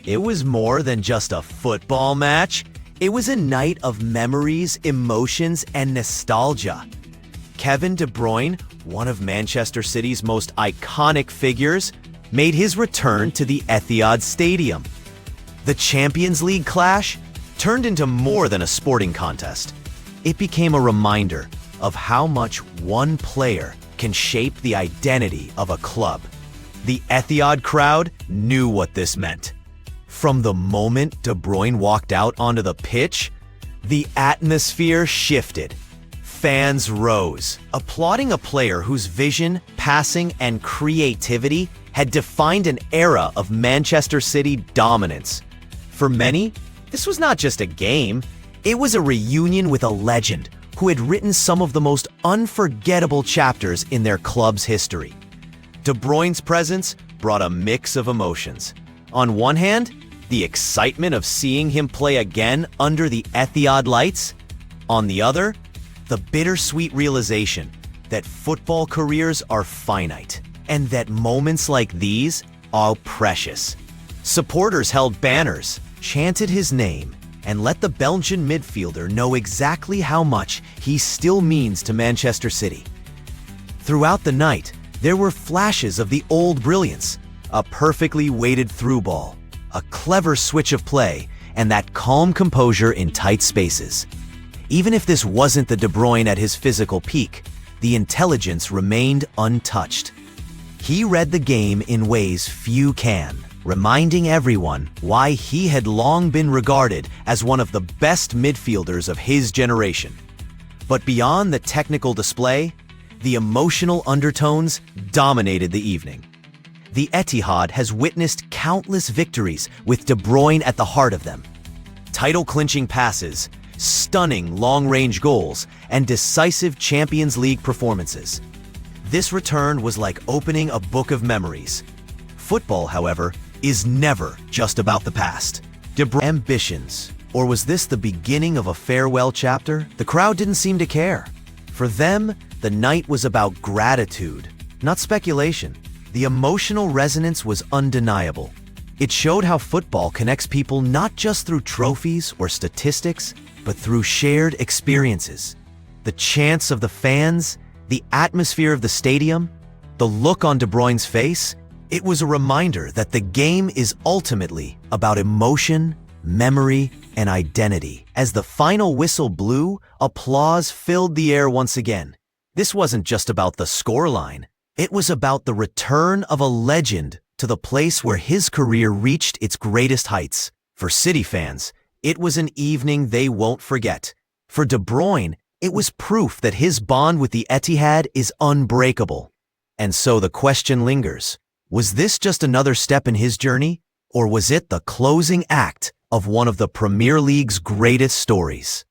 It was more than just a football match. It was a night of memories, emotions, and nostalgia. Kevin De Bruyne, one of Manchester City's most iconic figures, made his return to the Etihad Stadium. The Champions League clash turned into more than a sporting contest. It became a reminder of how much one player can shape the identity of a club. The Etihad crowd knew what this meant. From the moment De Bruyne walked out onto the pitch, the atmosphere shifted. Fans rose, applauding a player whose vision, passing, and creativity had defined an era of Manchester City dominance. For many, this was not just a game, it was a reunion with a legend who had written some of the most unforgettable chapters in their club's history. De Bruyne's presence brought a mix of emotions. On one hand, the excitement of seeing him play again under the Etihad lights. On the other, the bittersweet realization that football careers are finite and that moments like these are precious. Supporters held banners, chanted his name, and let the Belgian midfielder know exactly how much he still means to Manchester City. Throughout the night, there were flashes of the old brilliance, a perfectly weighted through ball, a clever switch of play, and that calm composure in tight spaces. Even if this wasn't the De Bruyne at his physical peak, the intelligence remained untouched. He read the game in ways few can, reminding everyone why he had long been regarded as one of the best midfielders of his generation. But beyond the technical display, the emotional undertones dominated the evening. The Etihad has witnessed countless victories with De Bruyne at the heart of them. Title-clinching passes, stunning long-range goals, and decisive Champions League performances. This return was like opening a book of memories. Football, however, is never just about the past. De Bruyne's ambitions, or was this the beginning of a farewell chapter? The crowd didn't seem to care. For them, the night was about gratitude, not speculation. The emotional resonance was undeniable. It showed how football connects people not just through trophies or statistics, but through shared experiences. The chants of the fans, the atmosphere of the stadium, the look on De Bruyne's face, it was a reminder that the game is ultimately about emotion, memory, and identity. As the final whistle blew, applause filled the air once again. This wasn't just about the scoreline. It was about the return of a legend to the place where his career reached its greatest heights. For City fans, it was an evening they won't forget. For De Bruyne, it was proof that his bond with the Etihad is unbreakable. And so the question lingers. Was this just another step in his journey, or was it the closing act of one of the Premier League's greatest stories?